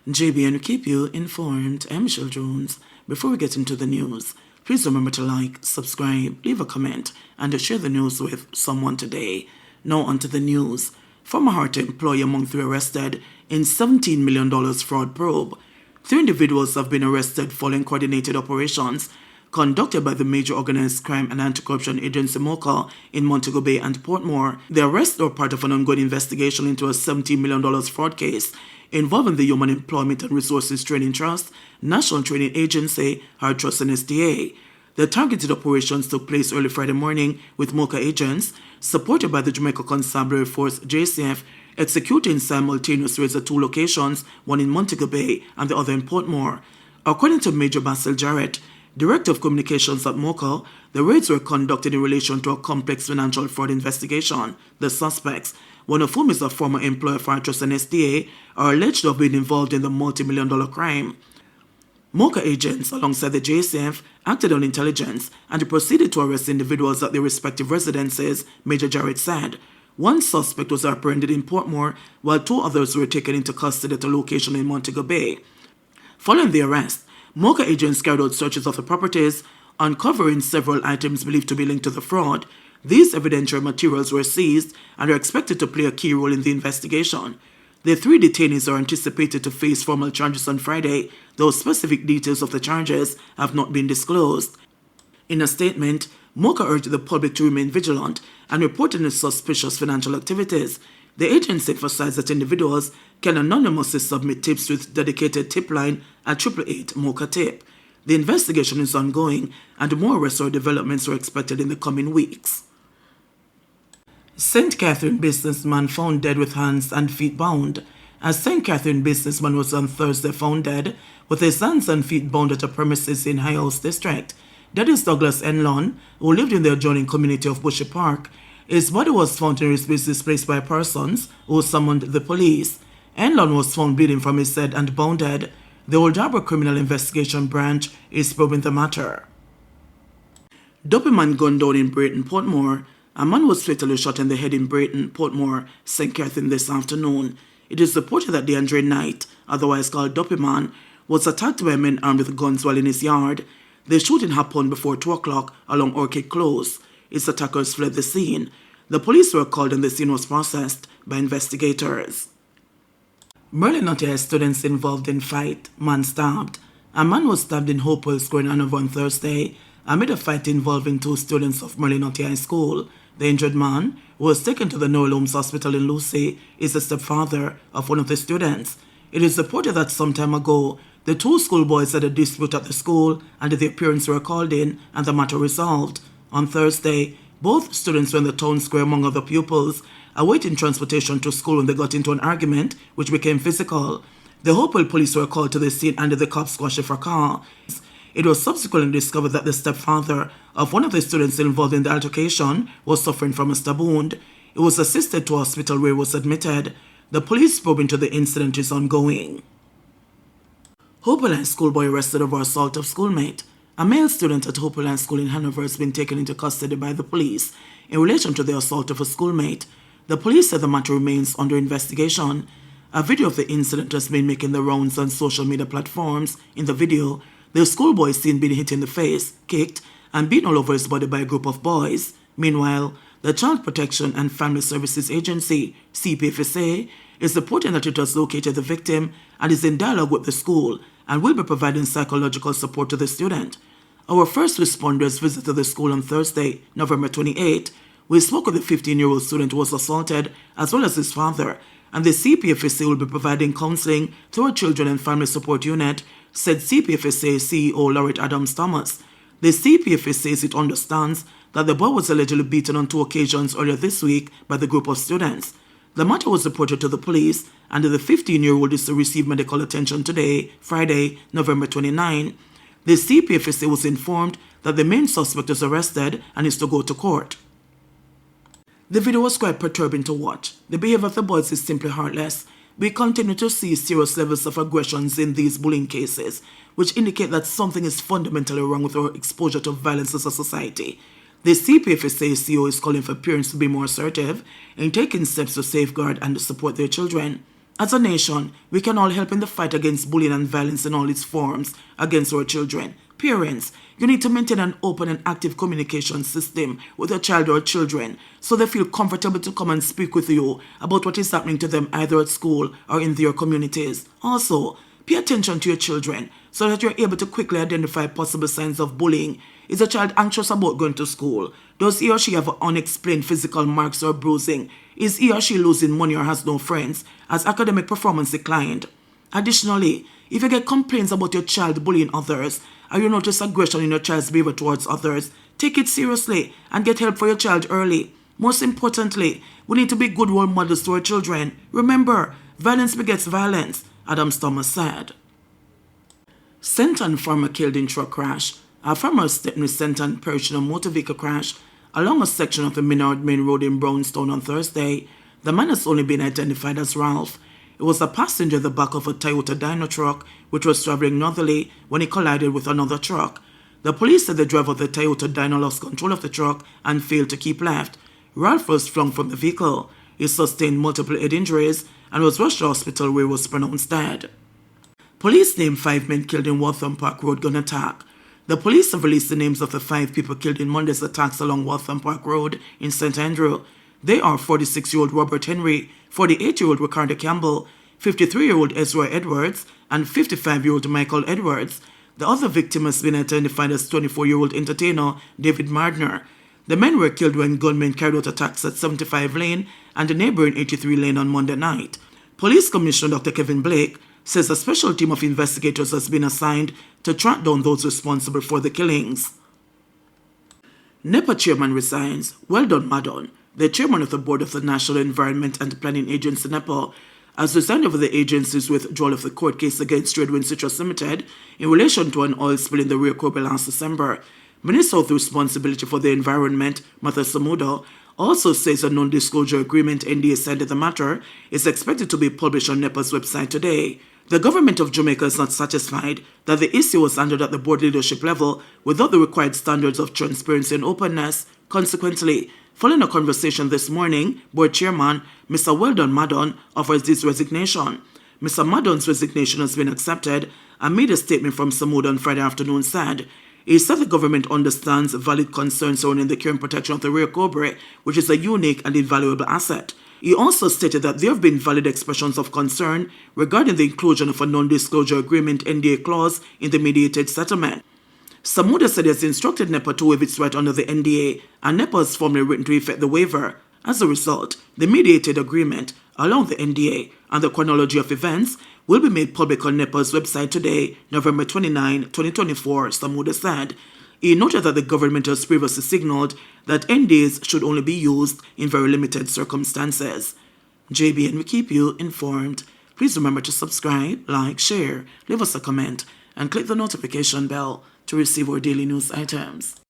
JBNN keep you informed. I'm Michelle Jones. Before we get into the news, please remember to like, subscribe, leave a comment, and to share the news with someone today. Now onto the news. Former Harter employee among three arrested in $17 million fraud probe. 3 individuals have been arrested following coordinated operations conducted by the major organized crime and anti-corruption agency MOCA in Montego Bay and Portmore. The arrests are part of an ongoing investigation into a $17 million fraud case involving the Human Employment and Resources Training Trust, National Training Agency, Hard Trust and SDA. The targeted operations took place early Friday morning with MOCA agents, supported by the Jamaica Constabulary Force JCF, executing simultaneous raids at 2 locations, one in Montego Bay and the other in Portmore. According to Major Basil Jarrett, Director of Communications at MOCA, the raids were conducted in relation to a complex financial fraud investigation. The suspects, one of whom is a former employee of Hard Trust and SDA, are alleged to have been involved in the multi-million-dollar crime. MOCA agents, alongside the JCF, acted on intelligence and proceeded to arrest individuals at their respective residences, Major Jarrett said. One suspect was apprehended in Portmore, while 2 others were taken into custody at a location in Montego Bay. Following the arrest, MOCA agents carried out searches of the properties, uncovering several items believed to be linked to the fraud. These evidentiary materials were seized and are expected to play a key role in the investigation. The 3 detainees are anticipated to face formal charges on Friday, though specific details of the charges have not been disclosed. In a statement, MOCA urged the public to remain vigilant and report any suspicious financial activities. The agency emphasized that individuals can anonymously submit tips with dedicated tip line at 888 MOCA tip. The investigation is ongoing and more arrests or developments are expected in the coming weeks. St. Catherine businessman found dead with hands and feet bound. A St. Catherine businessman was on Thursday found dead with his hands and feet bound at a premises in High House District. Dead is Douglas Enlon, who lived in the adjoining community of Bushy Park. His body was found in his business place by persons who summoned the police. Enlon was found bleeding from his head and bounded. The Old Harbour Criminal Investigation Branch is probing the matter. Dopey man gunned down in Brayton, Portmore. A man was fatally shot in the head in Brayton, Portmore, St. Catherine this afternoon. It is reported that DeAndre Knight, otherwise called Dopey Man, was attacked by men armed with guns while in his yard. The shooting happened before 2 o'clock along Orchid Close. Its attackers fled the scene. The police were called and the scene was processed by investigators. Merlin students involved in fight, man stabbed. A man was stabbed in Hopewell Square in Hanover on Thursday amid a fight involving 2 students of Merlin High School. The injured man, who was taken to the Noel Holmes Hospital in Lucy, is the stepfather of one of the students. It is reported that some time ago, the 2 schoolboys had a dispute at the school and their parents were called in and the matter resolved. On Thursday, both students were in the town square among other pupils, awaiting transportation to school when they got into an argument, which became physical. The Hopewell police were called to the scene and the cops squashed a fracas. It was subsequently discovered that the stepfather of one of the students involved in the altercation was suffering from a stab wound. He was assisted to a hospital where he was admitted. The police probe into the incident is ongoing. Hopewell High schoolboy arrested over assault of schoolmate. A male student at Hopewell High School in Hanover has been taken into custody by the police in relation to the assault of a schoolmate. The police said the matter remains under investigation. A video of the incident has been making the rounds on social media platforms. In the video, the schoolboy is seen being hit in the face, kicked, and beaten all over his body by a group of boys. Meanwhile, the Child Protection and Family Services Agency, CPFSA, is reporting that it has located the victim and is in dialogue with the school and will be providing psychological support to the student. Our first responders visited the school on Thursday, November 28. We spoke with the 15-year-old student who was assaulted, as well as his father, and the CPFSA will be providing counseling through a Children and Family Support Unit, said CPFSA CEO Laureate Adams Thomas. The CPFSA says it understands that the boy was allegedly beaten on 2 occasions earlier this week by the group of students. The matter was reported to the police, and the 15-year-old is to receive medical attention today, Friday, November 29. The CPFSA was informed that the main suspect is arrested and is to go to court. The video was quite perturbing to watch. The behavior of the boys is simply heartless. We continue to see serious levels of aggressions in these bullying cases, which indicate that something is fundamentally wrong with our exposure to violence as a society. The CPFSA CEO is calling for parents to be more assertive in taking steps to safeguard and support their children. As a nation, we can all help in the fight against bullying and violence in all its forms against our children. Parents, you need to maintain an open and active communication system with your child or children so they feel comfortable to come and speak with you about what is happening to them either at school or in their communities. Also, pay attention to your children so that you're able to quickly identify possible signs of bullying. Is a child anxious about going to school? Does he or she have unexplained physical marks or bruising? Is he or she losing money or has no friends? Has academic performance declined? Additionally, if you get complaints about your child bullying others, or you notice aggression in your child's behavior towards others, take it seriously and get help for your child early. Most importantly, we need to be good role models to our children. Remember, violence begets violence, Adams Thomas said. Senton farmer killed in truck crash. A farmer Stepney Senton perished in a motor vehicle crash along a section of the Minard Main Road in Brownstone on Thursday. The man has only been identified as Ralph. He was a passenger in the back of a Toyota Dino truck, which was traveling northerly when he collided with another truck. The police said the driver of the Toyota Dino lost control of the truck and failed to keep left. Ralph was flung from the vehicle. He sustained multiple head injuries and was rushed to hospital where he was pronounced dead. Police named 5 men killed in Waltham Park Road gun attack. The police have released the names of the 5 people killed in Monday's attacks along Waltham Park Road in St. Andrew. They are 46-year-old Robert Henry, 48-year-old Ricardo Campbell, 53-year-old Ezra Edwards, and 55-year-old Michael Edwards. The other victim has been identified as 24-year-old entertainer David Mardner. The men were killed when gunmen carried out attacks at 75 Lane and the neighboring 83 Lane on Monday night. Police Commissioner Dr. Kevin Blake says a special team of investigators has been assigned to track down those responsible for the killings. NEPA chairman resigns. Well done, Madon. The chairman of the board of the National Environment and Planning Agency, NEPA, has resigned over the agency's withdrawal of the court case against Redwind Citrus Limited in relation to an oil spill in the Rio Grande last December. Minister with responsibility for the environment, Martha Samuda, also says a non-disclosure agreement NDA signed in the matter is expected to be published on NEPA's website today. The government of Jamaica is not satisfied that the issue was handled at the board leadership level without the required standards of transparency and openness. Consequently, following a conversation this morning, board chairman Mr. Weldon Madon offers his resignation. Mr. Madon's resignation has been accepted and made a statement from Samuda on Friday afternoon said, he said the government understands valid concerns surrounding the care and protection of the Rio Grande, which is a unique and invaluable asset. He also stated that there have been valid expressions of concern regarding the inclusion of a non-disclosure agreement NDA clause in the mediated settlement. Samuda said he has instructed NEPA to waive its right under the NDA, and NEPA has formally written to effect the waiver. As a result, the mediated agreement, along the NDA and the chronology of events, will be made public on NEPA's website today, November 29, 2024, Samuda said. He noted that the government has previously signaled that NDAs should only be used in very limited circumstances. JBNN will keep you informed. Please remember to subscribe, like, share, leave us a comment, and click the notification bell to receive our daily news items.